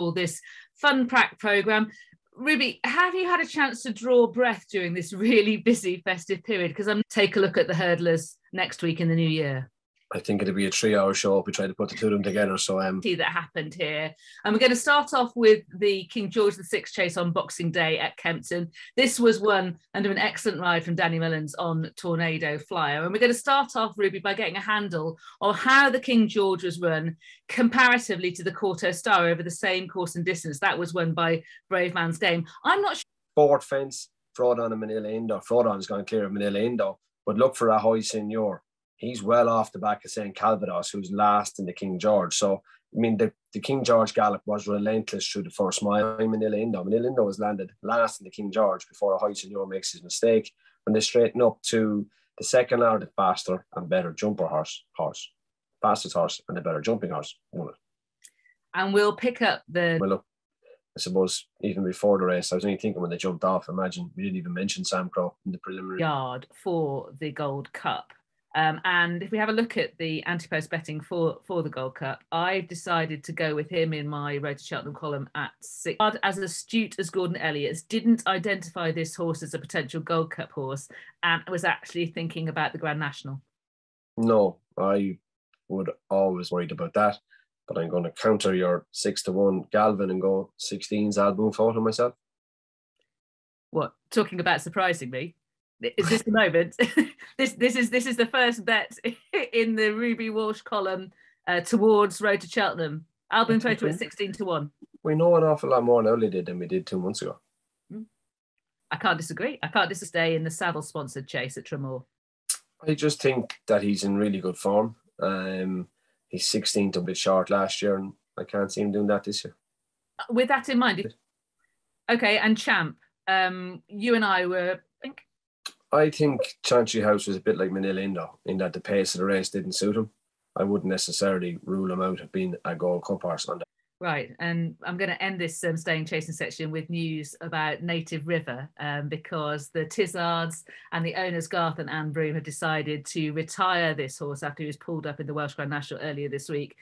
for this fun prac programme. Ruby, have you had a chance to draw breath during this really busy festive period? Because I'm going to take a look at the hurdlers next week in the new year. I think it'll be a 3-hour show if we try to put the two of them together. So see that happened here. And we're going to start off with the King George VI chase on Boxing Day at Kempton. This was won under an excellent ride from Danny Mullins on Tornado Flyer. And we're going to start off, Ruby, by getting a handle on how the King George was run comparatively to the Kauto Star over the same course and distance. That was won by Brave Man's Game. I'm not sure. Forward fence, Frodon and Manila Indo. Frodon is going clear of Manila Indo, but look for Ahoy Senor. He's well off the back of St. Calvados, who's last in the King George. So, I mean, the King George gallop was relentless through the first mile. Manila Indo was landed last in the King George before Ahoy Senor makes his mistake. When they straighten up to the second hour, the faster and better jumper horse. Fastest horse and the better jumping horse won it. And we'll pick up the... Well, look, I suppose even before the race, I was only thinking when they jumped off, imagine we didn't even mention Sam Crow in the preliminary. Yard for the Gold Cup. And if we have a look at the anti-post betting for the Gold Cup, I've decided to go with him in my Road to Cheltenham column at 6. As astute as Gordon Elliott's, didn't identify this horse as a potential Gold Cup horse and was actually thinking about the Grand National. No, I would always worried about that, but I'm going to counter your 6-1 Galvin and go 16's Album Photo myself. What, talking about surprising me? Is this the moment? this is the first bet in the Ruby Walsh column towards Road to Cheltenham. Album Photo at 16-1. We know an awful lot more now than we did 2 months ago. I can't disagree. I can't stay in the Saddle sponsored chase at Tramore. I just think that he's in really good form. He's 16th, a bit short last year, and I can't see him doing that this year. With that in mind, okay. And Champ, you and I were. I think Chantry House was a bit like Manila Indo in that the pace of the race didn't suit him. I wouldn't necessarily rule him out of being a Gold Cup horse on that. Right, and I'm going to end this staying chasing section with news about Native River because the Tizzards and the owners Garth and Anne Broom have decided to retire this horse after he was pulled up in the Welsh Grand National earlier this week.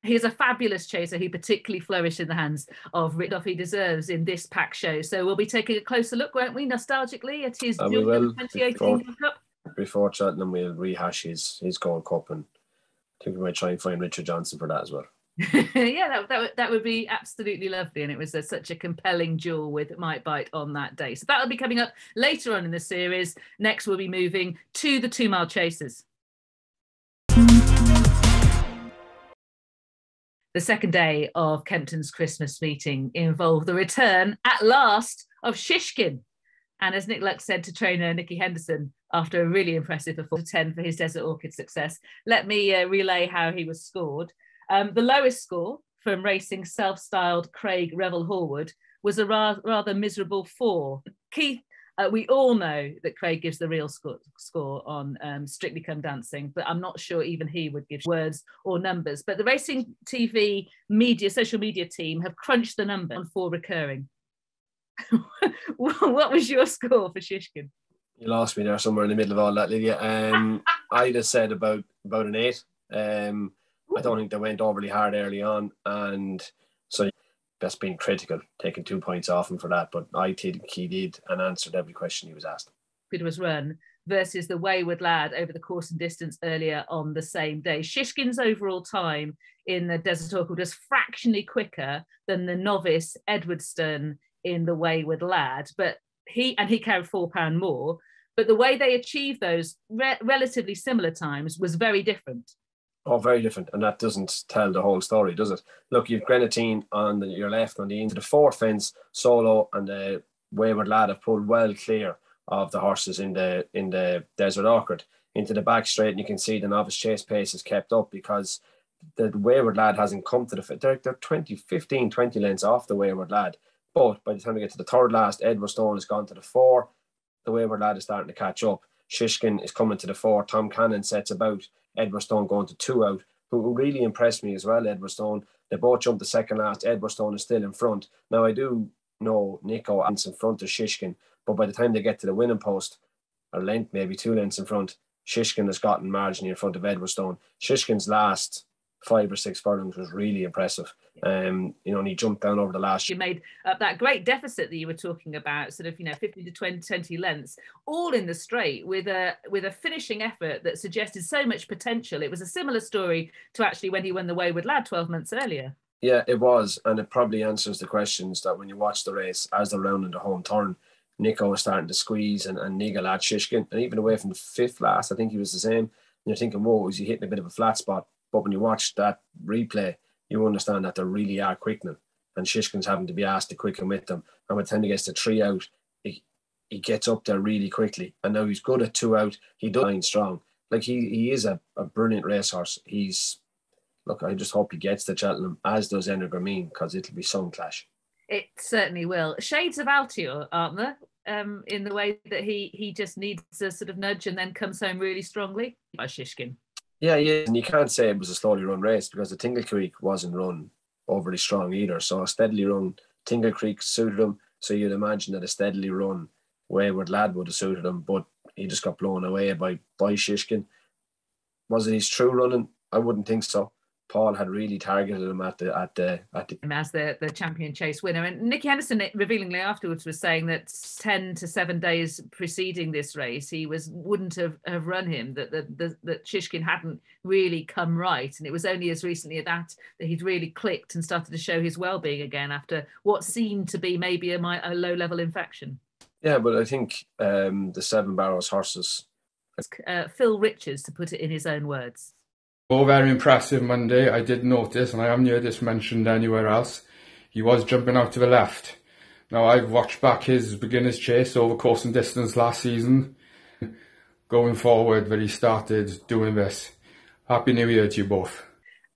He's a fabulous chaser who particularly flourished in the hands of Ridolf He Deserves in this pack show. So we'll be taking a closer look, won't we, nostalgically, at his 2018 Gold Cup? Before Cheltenham, we'll rehash his Gold Cup, and I think we might try and find Richard Johnson for that as well. Yeah, that would be absolutely lovely, and it was such a compelling duel with Mike Bite on that day. So that'll be coming up later on in the series. Next, we'll be moving to the 2 Mile Chasers. The second day of Kempton's Christmas meeting involved the return at last of Shishkin, and as Nick Luck said to trainer Nicky Henderson after a really impressive 4-10 for his Desert Orchid success, let me relay how he was scored. The lowest score from racing self-styled Craig Revel Horwood was a rather miserable 4. Keith, we all know that Craig gives the real score on Strictly Come Dancing, but I'm not sure even he would give words or numbers. But the Racing TV social media team have crunched the number on 4 recurring. What was your score for Shishkin? You lost me there somewhere in the middle of all that, Lydia. I'd have said about an 8. I don't think they went overly hard early on, and so that's being critical, taking 2 points off him for that. But I think he did and answered every question he was asked. It was run versus the Wayward Lad over the course and distance earlier on the same day. Shishkin's overall time in the Desert Orchid was fractionally quicker than the novice Edwardstone in the Wayward Lad, but he carried £4 more. But the way they achieved those relatively similar times was very different. Oh, very different, and that doesn't tell the whole story, does it? Look, you've Grenadine on your left, on the into the 4 fence, Solo and the Wayward Lad have pulled well clear of the horses in the Desert Orchid into the back straight, and you can see the novice chase pace is kept up because the Wayward Lad hasn't come to they're 15, 20 lengths off the Wayward Lad. But by the time we get to the third last, Edwardstone has gone to the 4. The Wayward Lad is starting to catch up. Shishkin is coming to the 4. Tom Cannon sets about. Edwardstone going to 2 out, who really impressed me as well, Edwardstone. They both jumped the second last. Edwardstone is still in front. Now, I do know Nico is in front of Shishkin, but by the time they get to the winning post, a length, maybe 2 lengths in front, Shishkin has gotten marginally in front of Edwardstone. Shishkin's last 5 or 6 furlongs was really impressive. And he jumped down over the last. You made up that great deficit that you were talking about, sort of 15 to 20 lengths, all in the straight with a finishing effort that suggested so much potential. It was a similar story to actually when he won the Wayward Lad 12 months earlier. Yeah, it was, and it probably answers the questions that when you watch the race as they're rounding the home turn, Nico was starting to squeeze and niggle at Shishkin, and even away from the 5th last, I think he was the same. And you're thinking, whoa, is he hitting a bit of a flat spot? But when you watch that replay, you understand that they really are quickening, and Shishkin's having to be asked to quicken with them. And by the time he gets to 3 out, he gets up there really quickly. And now he's good at 2 out. He does line strong. Like he is a brilliant racehorse. Look, I just hope he gets to Cheltenham, as does Energrameen, because it'll be some clash. It certainly will. Shades of Altior, aren't there? In the way that he just needs a sort of nudge and then comes home really strongly by Shishkin. Yeah, and you can't say it was a slowly run race because the Tingle Creek wasn't run overly strong either. So a steadily run Tingle Creek suited him. So you'd imagine that a steadily run Wayward Lad would have suited him, but he just got blown away by Shishkin. Was it his true running? I wouldn't think so. Paul had really targeted him as the champion chase winner. And Nicky Henderson, revealingly afterwards, was saying that 10 to 7 days preceding this race, he wouldn't have run him, that Shishkin hadn't really come right. And it was only as recently as that he'd really clicked and started to show his well-being again after what seemed to be maybe a low-level infection. Yeah, but I think the Seven Barrows horses... Phil Richards, to put it in his own words. Oh, very impressive Monday. I did notice, and I haven't heard this mentioned anywhere else, he was jumping out to the left. Now, I've watched back his beginner's chase over course and distance last season. Going forward, that he started doing this. Happy New Year to you both.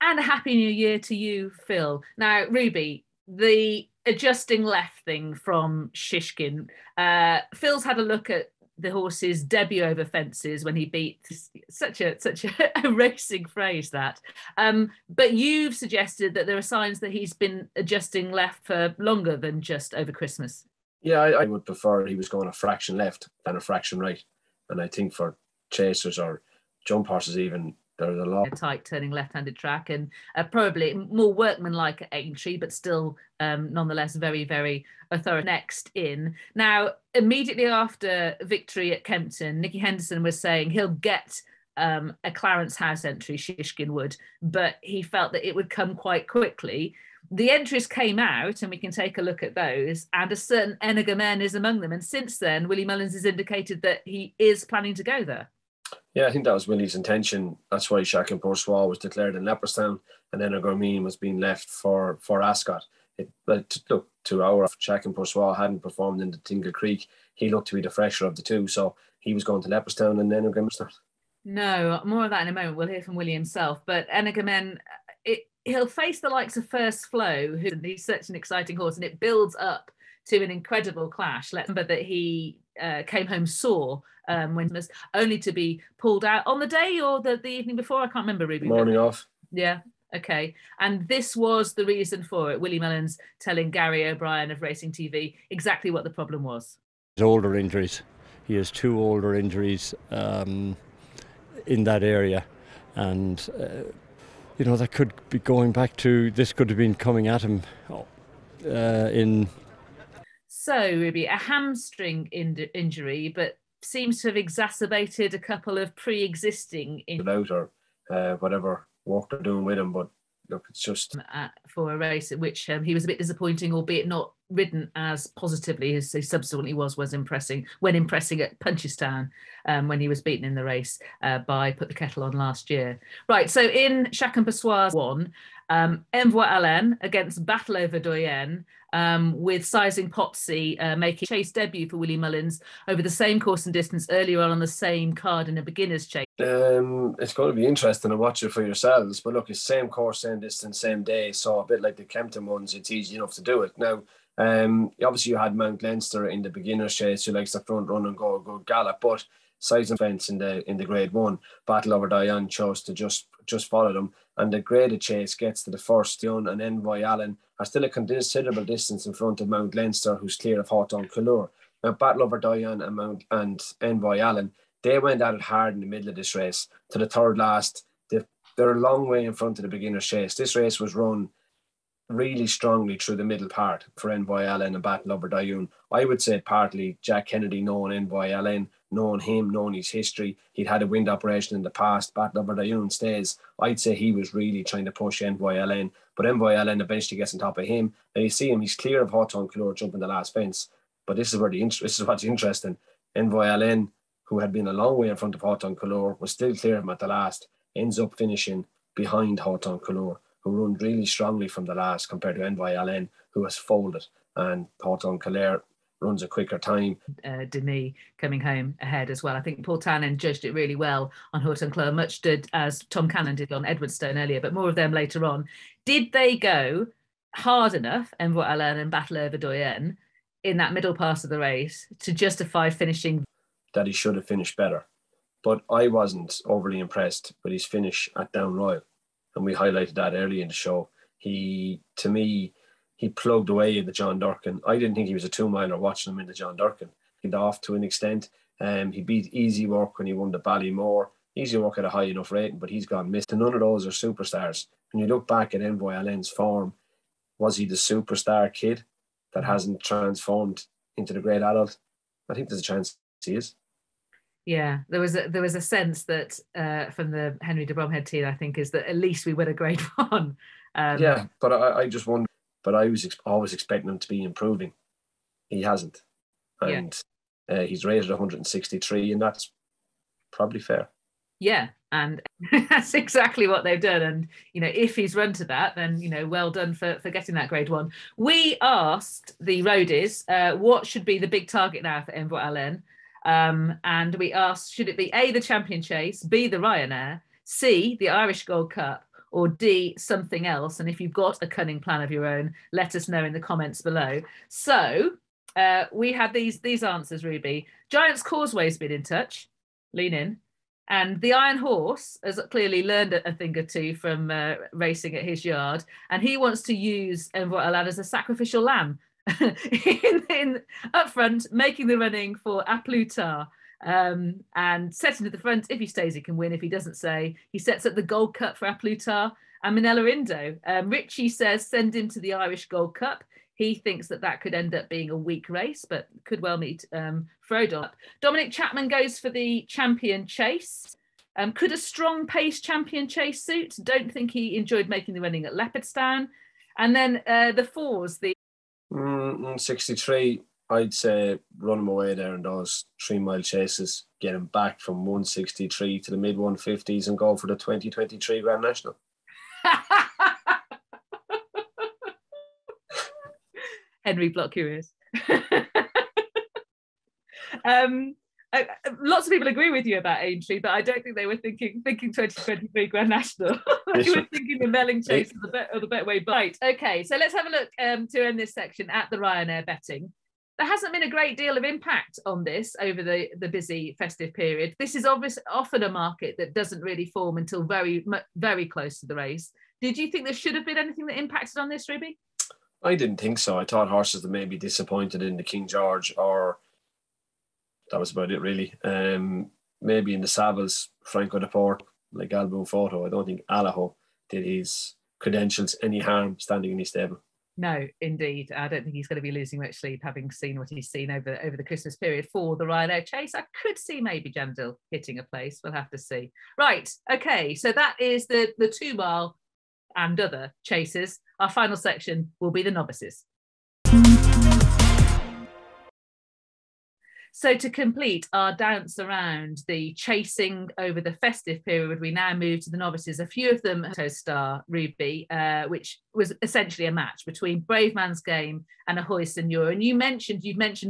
And a Happy New Year to you, Phil. Now, Ruby, the adjusting left thing from Shishkin. Phil's had a look at the horse's debut over fences when he beat such a racing phrase that. But you've suggested that there are signs that he's been adjusting left for longer than just over Christmas. Yeah, I would prefer he was going a fraction left than a fraction right. And I think for chasers or jump horses even, there's a lot. A tight turning left-handed track and probably more workmanlike at Aintree, but still nonetheless very, very authoritative. Next in. Now, immediately after victory at Kempton, Nicky Henderson was saying he'll get a Clarence House entry, Shishkin would, but he felt that it would come quite quickly. The entries came out, and we can take a look at those, and a certain Energrameen is among them. And since then, Willie Mullins has indicated that he is planning to go there. Yeah, I think that was Willie's intention. That's why Chacun Pour Soi was declared in Leopardstown, and then Energrameen was being left for Ascot. Look, 2 hours, Chacun Pour Soi hadn't performed in the Tingle Creek. He looked to be the fresher of the two, so he was going to Leopardstown and then Energrameen. No, more of that in a moment. We'll hear from Willie himself. But Energrameen, he'll face the likes of First Flow, he's such an exciting horse, and it builds up to an incredible clash. Let's remember that he came home sore when was only to be pulled out on the day or the evening before. I can't remember, Ruby. Morning off. Yeah. Okay. And this was the reason for it. Willie Mullins telling Gary O'Brien of Racing TV exactly what the problem was. Older injuries. He has 2 older injuries in that area. And, that could be going back to, this could have been coming at him in... So, Ruby, a hamstring injury, but seems to have exacerbated a couple of pre-existing injuries. Or whatever work they're doing with him, but look, it's just... For a race at which he was a bit disappointing, albeit not ridden as positively as he subsequently was impressing at Punchestown when he was beaten in the race by Put the Kettle On last year. Right, so in Chacun Pour Soi 1, Envoi Allen against Battle Over Doyenne, with Sizing Potsy making chase debut for Willie Mullins over the same course and distance earlier on the same card in a beginner's chase. It's going to be interesting to watch it for yourselves, but look, it's same course, same distance, same day, so a bit like the Kempton ones, it's easy enough to do it. Now, obviously you had Mount Leinster in the beginner's chase who likes the front run and go good gallop, but Sizing Fence in the Grade 1, Battle Over Doyenne chose to just follow them, and the graded chase gets to the first. Dion and Envoi Allen are still a considerable distance in front of Mount Leinster, who's clear of Hawthorne Couleur. Now, Battle Over Doyenne and Envoi Allen, they went at it hard in the middle of this race. To the third last, the they're a long way in front of the beginner's chase. This race was run really strongly through the middle part for Envoy Allen and Battle Over Dyoun. I would say partly Jack Kennedy knowing Envoy Allen, knowing him, knowing his history. He'd had a wind operation in the past. Battle Over Dyoun stays. I'd say he was really trying to push Envoy Allen, but Envoy Allen eventually gets on top of him. And you see him, he's clear of Hawthorne Colour jumping the last fence. But this is what's interesting. Envoy Allen, who had been a long way in front of Hawthorne Colour, was still clear of him at the last, ends up finishing behind Hawthorne Colour, who run really strongly from the last compared to Envoy Allen, who has folded, and Hawthorne Colour runs a quicker time. Denis coming home ahead as well. I think Paul Tannen judged it really well on Hawthorne Colour, much did as Tom Cannon did on Edwardstone earlier, but more of them later on. Did they go hard enough, Envoy Allen and Battle Over Dyoun, in that middle part of the race to justify finishing? That he should have finished better. But I wasn't overly impressed with his finish at Down Royal. And we highlighted that early in the show. He plugged away in the John Durkan. I didn't think he was a 2-miler watching him in the John Durkan. He'd off to an extent. He beat Easy Work when he won the Ballymore. Easy Work had a high enough rating, but he's gone missed. And none of those are superstars. When you look back at Envoy Allen's form, was he the superstar kid that hasn't transformed into the great adult? I think there's a chance he is. Yeah, there was a sense that from the Henry de Bromhead team, I think, is that at least we win a Grade 1. Yeah, but I just wonder. But I was always expecting him to be improving. He hasn't, and he's rated 163, and that's probably fair. Yeah, and that's exactly what they've done. And if he's run to that, then well done for getting that Grade 1. We asked the roadies what should be the big target now for Envoy Allen. And we asked, should it be A, the Champion Chase, B, the Ryanair, C, the Irish Gold Cup, or D, something else? And if you've got a cunning plan of your own, let us know in the comments below. So we had these answers, Ruby. Giants Causeway's been in touch, lean in. And the Iron Horse has clearly learned a thing or two from racing at his yard. And he wants to use Envoy Allen as a sacrificial lamb. in up front, making the running for A Plus Tard, and setting to the front. If he stays, he can win. If he doesn't stay, he sets up the Gold Cup for A Plus Tard and Minella Indo. Richie says send him to the Irish Gold Cup. He thinks that could end up being a weak race, but could well meet Frodon. Dominic Chapman goes for the Champion Chase. Could a strong pace Champion Chase suit? Don't think he enjoyed making the running at Leopardstown. And then the fours, the 63, I'd say run him away there in those 3-mile chases, get him back from 163 to the mid 150s and go for the 2023 Grand National. Henry Block curious. Lots of people agree with you about Aintree, but I don't think they were thinking 2023 Grand National. They were thinking the Melling Chase or the Betway Bite. Okay, so let's have a look to end this section at the Ryanair betting. There hasn't been a great deal of impact on this over the busy festive period. This is often a market that doesn't really form until very, very close to the race. Did you think there should have been anything that impacted on this, Ruby? I didn't think so. I thought horses that may be disappointed in the King George, or that was about it really. Maybe in the Savills, Franco de Port, like Album Photo. I don't think Allaho did his credentials any harm standing in his stable. No, indeed. I don't think he's going to be losing much sleep, having seen what he's seen over the Christmas period for the Ryanair Chase. I could see maybe Jandil hitting a place. We'll have to see. Right. Okay. So that is the 2-mile and other chases. Our final section will be the novices. So to complete our dance around the chasing over the festive period, we now move to the novices. A few of them star Ruby, which was essentially a match between Brave Man's Game and Ahoy Senor. And you've mentioned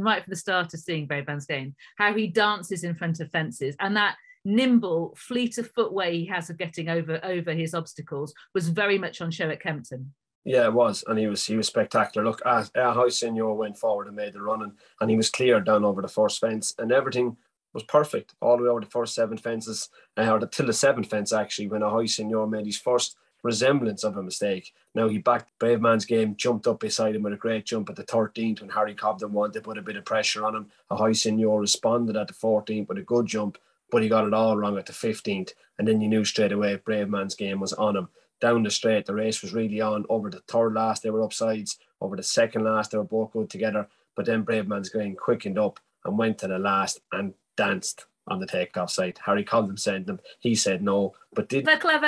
right from the start of seeing Brave Man's Game how he dances in front of fences, and that nimble, fleet of foot way he has of getting over his obstacles was very much on show at Kempton. Yeah, it was, and he was spectacular. Look, Ahoy Senor went forward and made the run, and he was cleared down over the first fence, and everything was perfect all the way over the first 7 fences, or till the 7th fence actually, when Ahoy Senor made his first resemblance of a mistake. Now he backed Brave Man's Game, jumped up beside him with a great jump at the 13th when Harry Cobden wanted to put a bit of pressure on him. Ahoy Senor responded at the 14th with a good jump, but he got it all wrong at the 15th. And then you knew straight away Braveman's game was on him. Down the straight, the race was really on. Over the third last, they were upsides. Over the second last, they were both good together. But then Braveman's game quickened up and went to the last and danced on the takeoff side. Harry Cobden sent him. He said no, but did... Clever.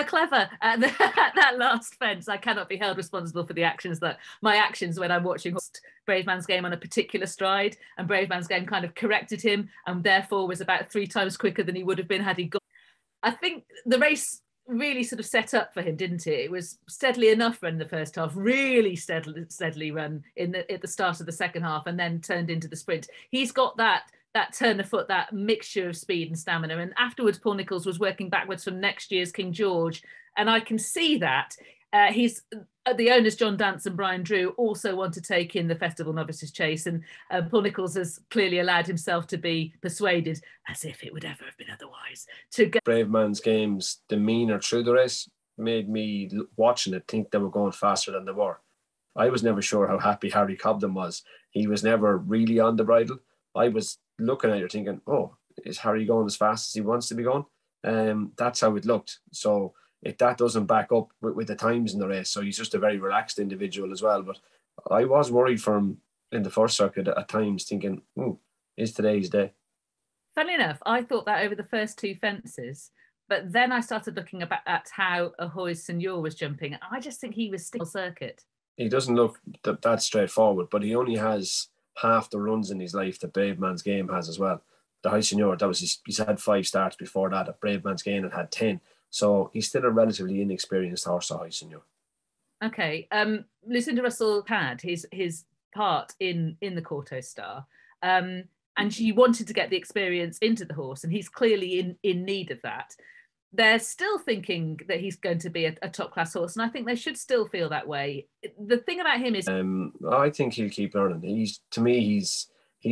At that last fence, I cannot be held responsible for my actions when I'm watching Braveman's game on a particular stride, and Braveman's game kind of corrected him and therefore was about 3 times quicker than he would have been had he gone. I think the race really sort of set up for him, didn't it? It was steadily enough run in the first half, really steadily run at the start of the second half, and then turned into the sprint. He's got that turn of foot, that mixture of speed and stamina. And afterwards, Paul Nicholls was working backwards from next year's King George. And I can see that. The owners, John Dance and Brian Drew, also want to take in the Festival Novices Chase. And Paul Nicholls has clearly allowed himself to be persuaded, as if it would ever have been otherwise, to go. Braveman's game's demeanour through the race made me, watching it, think they were going faster than they were. I was never sure how happy Harry Cobden was. He was never really on the bridle. I was looking at it thinking, oh, is Harry going as fast as he wants to be going? That's how it looked. So that doesn't back up with the times in the race. So he's just a very relaxed individual as well. But I was worried for him in the first circuit at times, thinking, is today's day? Funnily enough, I thought that over the first 2 fences. But then I started looking at how Ahoy's Senior was jumping. I just think he was still circuit. He doesn't look that straightforward, but he only has half the runs in his life that Braveman's game has as well. The High Senior, he's had 5 starts before that. At Braveman's game and had 10. So he's still a relatively inexperienced horse, the High Senior. Okay. Lucinda Russell had his part in the Kauto Star. And she wanted to get the experience into the horse, and he's clearly in need of that. They're still thinking that he's going to be a top class horse, and I think they should still feel that way. The thing about him is, I think he'll keep learning. He's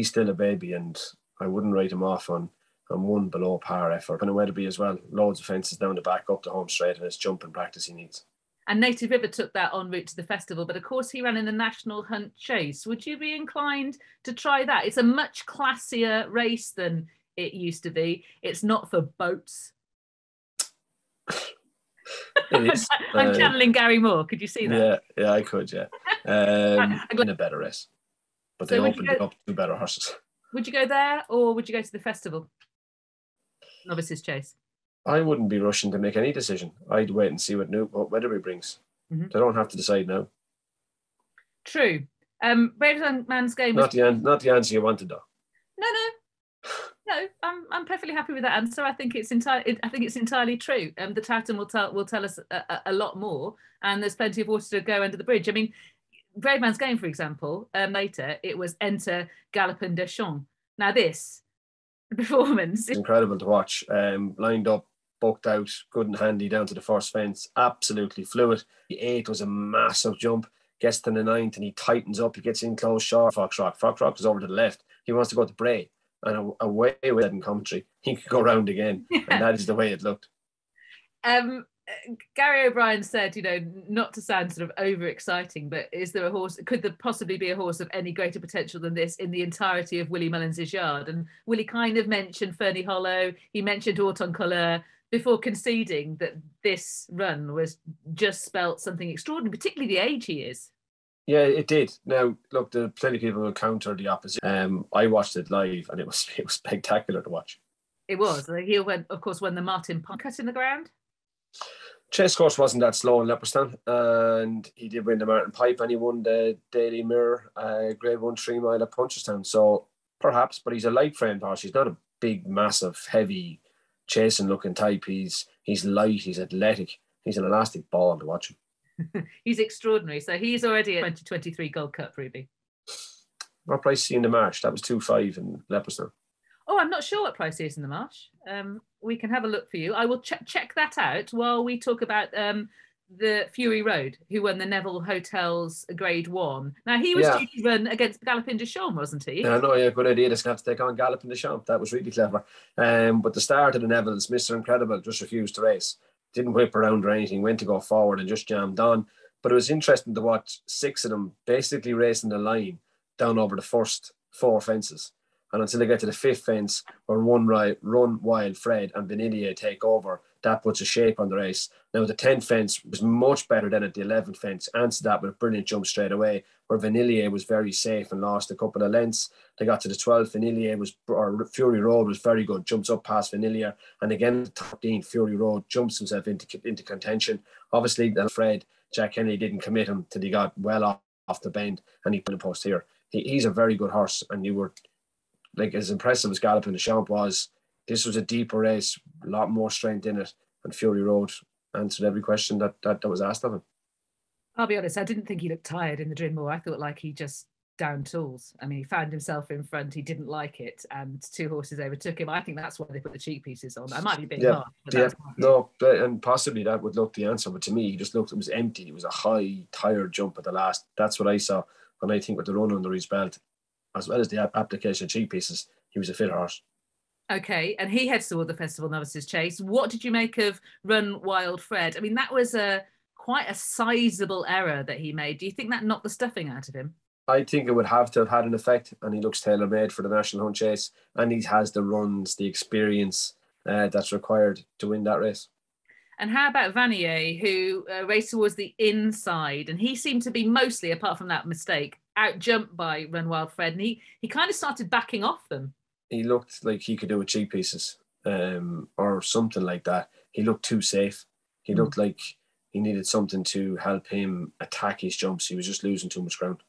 still a baby, and I wouldn't write him off on one below par effort. And Weatherby as well, loads of fences down the back, up the home straight, and it's jumping practice he needs. And Native River took that en route to the festival, but of course he ran in the National Hunt Chase. Would you be inclined to try that? It's a much classier race than it used to be. It's not for boats. It is. I'm channeling Gary Moore. Could you see that? Yeah, I could. Yeah, in a better race, but they opened it up to better horses. Would you go there, or would you go to the festival? Novices Chase. I wouldn't be rushing to make any decision. I'd wait and see what Weatherby brings. Mm-hmm. They don't have to decide now. True. Braveman's game was not the answer you wanted, though. No, I'm perfectly happy with that answer. I think it's entirely true. The Tartan will tell us a lot more, and there's plenty of water to go under the bridge. I mean, Braveman's game, for example, later it was Enter Galopin des Champs. Now this performance is incredible to watch. Lined up, bucked out, good and handy down to the first fence, absolutely fluid. The 8th was a massive jump. Gets to the 9th and he tightens up. He gets in close short. Foxrock is over to the left. He wants to go to Bray. And away with it in commentary, he could go round again. Yeah. And that is the way it looked. Gary O'Brien said, not to sound sort of over-exciting, but is there a horse, could there possibly be a horse of any greater potential than this in the entirety of Willie Mullins' yard? And Willie kind of mentioned Fernie Hollow, he mentioned Auton Couleur, before conceding that this run was just spelt something extraordinary, particularly the age he is. Yeah, it did. Now, look, there are plenty of people who counter the opposition. I watched it live, and it was spectacular to watch. It was. He went, of course, when the Martin Pont cut in the ground. Chase course wasn't that slow in Leopardstown, and he did win the Martin Pipe, and he won the Daily Mirror Grade 1 3 mile at Punchestown. So perhaps, but he's a light framed horse. He's not a big, massive, heavy, chasing looking type. He's light. He's athletic. He's an elastic ball to watch him. He's extraordinary. So he's already a 2023 Gold Cup, Ruby. What price is he in the Marsh? That was 2.5 in Leopardstown. Oh, I'm not sure what price he is in the Marsh. We can have a look for you. I will check that out while we talk about the Fury Road, who won the Neville Hotels Grade 1. Now, he was due to run against Galopin des Champs, wasn't he? Yeah, no, good idea. They're going to have to take on Galopin des Champs. That was really clever. But the start of the Nevilles, Mr. Incredible just refused to race. Didn't whip around or anything, went to go forward and just jammed on. But it was interesting to watch 6 of them basically racing the line down over the first 4 fences. And until they get to the 5th fence, where Run Wild Fred and Vanillier take over, that puts a shape on the race. Now, the 10th fence was much better than at the 11th fence. Answered that with a brilliant jump straight away, where Vanillier was very safe and lost a couple of lengths. They got to the 12th, Fury Road was very good, jumps up past Vanillier. And again, the 13th, Fury Road jumps himself into contention. Obviously, then Fred, Jack Kennedy didn't commit him till he got well off the bend, and he put a post here. He's a very good horse, and you were, like, as impressive as Galopin Des Champs was, this was a deeper race, a lot more strength in it, and Fury Road answered every question that was asked of him. I'll be honest, I didn't think he looked tired in the Dryn Mor. I thought like he just down tools. I mean, he found himself in front, he didn't like it, and 2 horses overtook him. I think that's why they put the cheek pieces on. I might be being harsh, and possibly that would look the answer, but to me, he just looked, it was empty. It was a high, tired jump at the last. That's what I saw. And I think with the run under his belt, as well as the application of cheek pieces, he was a fit horse. Okay, and he heads toward the Festival Novices Chase. What did you make of Run Wild Fred? I mean, that was quite a sizable error that he made. Do you think that knocked the stuffing out of him? I think it would have to have had an effect, and he looks tailor-made for the National Hunt Chase, and he has the runs, the experience that's required to win that race. And how about Vanier, who raced towards the inside, and he seemed to be mostly, apart from that mistake, out-jumped by Run Wild Fred, and he kind of started backing off them. He looked like he could do with cheek pieces or something like that. He looked too safe. He looked like he needed something to help him attack his jumps. He was just losing too much ground.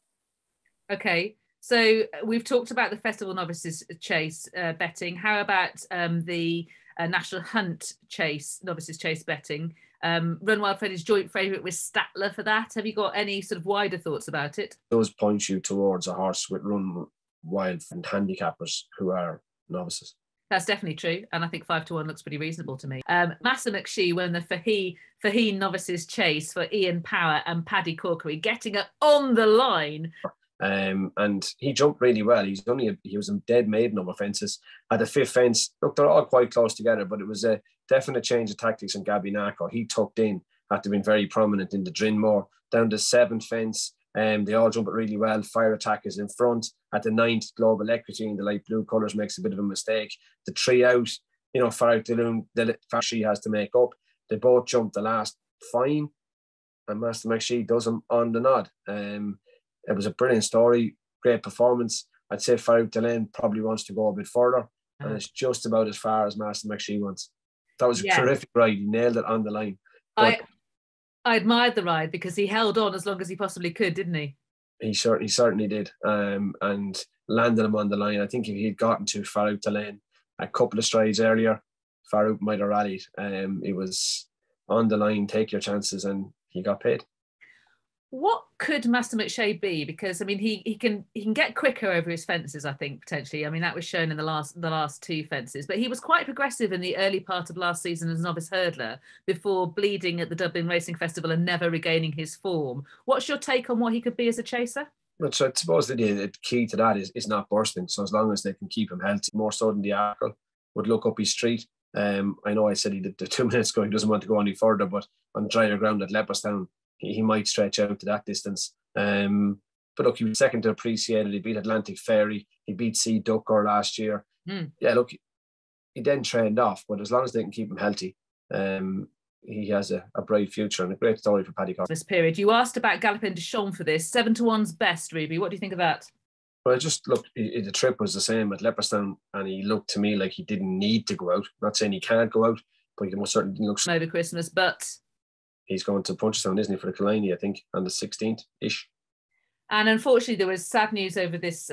Okay, so we've talked about the Festival Novices Chase betting. How about the National Hunt Chase, Novices Chase betting? Run Wild Fred is joint favourite with Statler for that. Have you got any sort of wider thoughts about it? Those point you towards a horse with Run Wild and handicappers who are novices. That's definitely true, and I think 5-1 looks pretty reasonable to me. Master McShee won the Faheen Novices Chase for Ian Power and Paddy Corkery, getting it on the line. And he jumped really well. He was a dead maiden over fences. At the 5th fence, look, they're all quite close together, but it was a definite change of tactics in Gabby Nako. He tucked in after being very prominent in the Dryn Mor. Down the 7th fence, they all jump it really well. Fire Attack is in front. At the 9th, Global Equity in the light blue colours makes a bit of a mistake. The 3 out, Farragh Daloon, she has to make up. They both jumped the last fine, and Master McShee does them on the nod. It was a brilliant story, great performance. I'd say Farragh Daloon probably wants to go a bit further, and it's just about as far as Master McShee wants. That was a terrific ride. He nailed it on the line. I admired the ride because he held on as long as he possibly could, didn't he? He certainly did, and landed him on the line. I think if he'd gotten to Farragh Daloon a couple of strides earlier, Farragh might have rallied. He was on the line, take your chances, and he got paid. What could Master McShee be? Because I mean, he can get quicker over his fences. I think potentially. I mean, that was shown in the last 2 fences. But he was quite progressive in the early part of last season as novice hurdler before bleeding at the Dublin Racing Festival and never regaining his form. What's your take on what he could be as a chaser? But so I suppose the key to that is not bursting. So as long as they can keep him healthy, more so than the Arkle would look up his street. I know I said he did the 2 minutes ago he doesn't want to go any further, but on drier ground at Leopardstown, he might stretch out to that distance. But look, he was second to Appreciated. He beat Atlantic Fairy. He beat Sea Ducker last year. Yeah, look, he then trained off, but as long as they can keep him healthy, he has a bright future and a great story for Paddy Corkery. This period, you asked about Galopin Des Champs for this. 7-1's best, Ruby. What do you think of that? Well, just look, the trip was the same at Leopardstown, and he looked to me like he didn't need to go out. Not saying he can't go out, but he most certainly didn't look over Christmas, but he's going to Punchestown, isn't he, for the Killiney, I think, on the 16th-ish. And unfortunately, there was sad news over this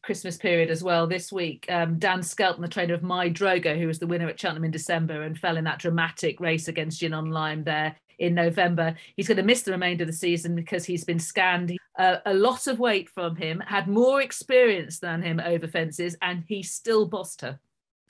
Christmas period as well this week. Dan Skelton, the trainer of My Drogo, who was the winner at Cheltenham in December and fell in that dramatic race against Gin on Lime there in November. He's going to miss the remainder of the season because he's been scanned. A lot of weight from him, had more experience than him over fences, and he still bossed her.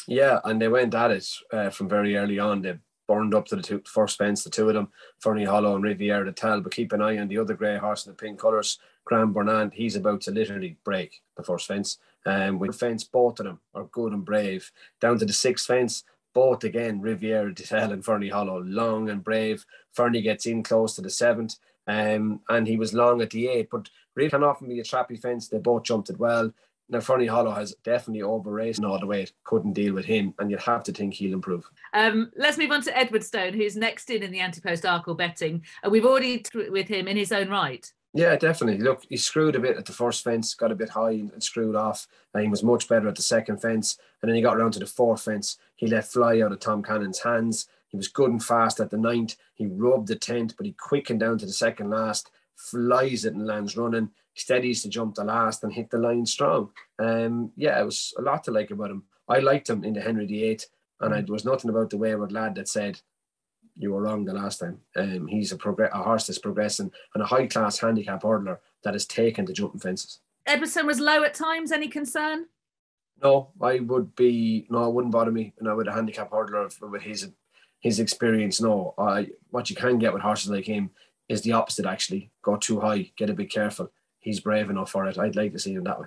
Yeah, and they went at it from very early on. They burned up to the first fence, the 2 of them, Fernie Hollow and Riviere de Tal, but keep an eye on the other grey horse in the pink colours, Grand Bernard. He's about to literally break the first fence. With the fence, both of them are good and brave. Down to the 6th fence, both again, Riviere de Tal and Fernie Hollow, long and brave. Fernie gets in close to the 7th, and he was long at the 8th, but really can often be a trappy fence. They both jumped it well. Now, Fernie Hollow has definitely overrated all the weight, couldn't deal with him, and you'd have to think he'll improve. Let's move on to Edwardstone, who's next in the anti-post Arkle betting. We've already with him in his own right. Yeah, definitely. Look, he screwed a bit at the first fence, got a bit high and screwed off. And he was much better at the second fence. And then he got around to the fourth fence. He let fly out of Tom Cannon's hands. He was good and fast at the ninth. He rubbed the 10th, but he quickened down to the second last, flies it and lands running. Steadies to jump the last and hit the line strong. Yeah, it was a lot to like about him. I liked him in the Henry VIII, and there was nothing about the wayward lad that said, you were wrong the last time. He's a horse that's progressing and a high-class handicap hurdler that has taken to jumping fences. Edwardstone was low at times. Any concern? No, it wouldn't bother me. With a handicap hurdler with his experience. No, what you can get with horses like him is the opposite. Actually, go too high, get a bit careful. He's brave enough for it. I'd like to see him that way.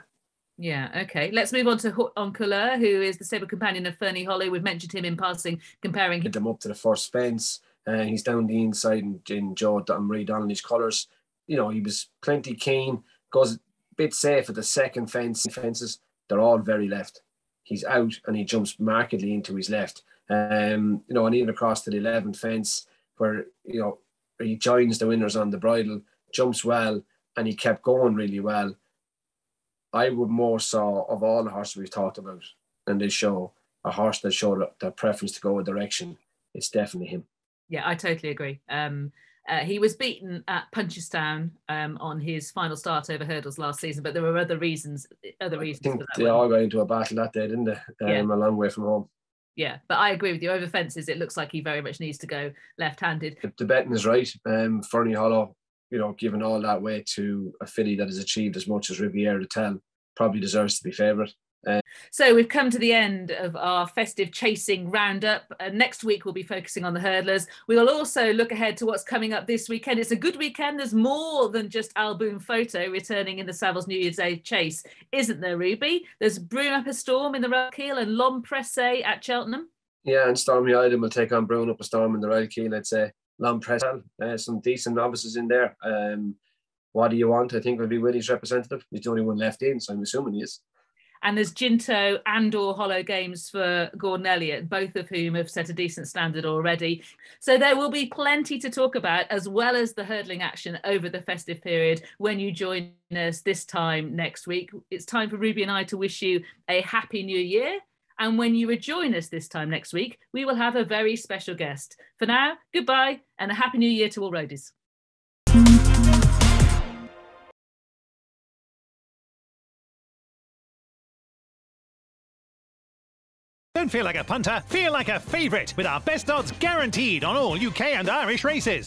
Yeah, okay. Let's move on to Haut en Couleur, who is the stable companion of Fernie Hollow. We've mentioned him in passing, comparing him up to the first fence. He's down the inside in Joe Marie Donnelly's colours. He was plenty keen, goes a bit safe at the second fences. They're all very left. He's out and he jumps markedly into his left. And even across to the 11th fence where, he joins the winners on the bridle, jumps well, and he kept going really well. I would more so, of all the horses we've talked about in this show, a horse that showed the preference to go a direction. It's definitely him. Yeah, I totally agree. He was beaten at Punchestown on his final start over hurdles last season, but there were other reasons. I think for that they all got into a battle that day, didn't they? A long way from home. Yeah, but I agree with you. Over fences, it looks like he very much needs to go left-handed. The betting is right. Fernie Hollow, given all that weight to a filly that has achieved as much as Riviere de Tell, probably deserves to be favourite. So we've come to the end of our festive chasing roundup. Next week, we'll be focusing on the hurdlers. We'll also look ahead to what's coming up this weekend. It's a good weekend. There's more than just Alboom Photo returning in the Savills New Year's Day chase, isn't there, Ruby? There's Broom Up a Storm in the Rylkeel and L'Homme Pressé at Cheltenham. Yeah, and Stormy Island will take on Broom Up a Storm in the Rylkeel, I'd say. L'Homme Pressé, some decent novices in there. What do you want? I think will be Willie's representative. He's the only one left in, so I'm assuming he is. And there's Ginto and/or Hollow Games for Gordon Elliott, both of whom have set a decent standard already. So there will be plenty to talk about, as well as the hurdling action over the festive period when you join us this time next week. It's time for Ruby and I to wish you a happy new year. And when you rejoin us this time next week, we will have a very special guest. For now, goodbye and a happy new year to all roadies. Don't feel like a punter, feel like a favourite with our best odds guaranteed on all UK and Irish races.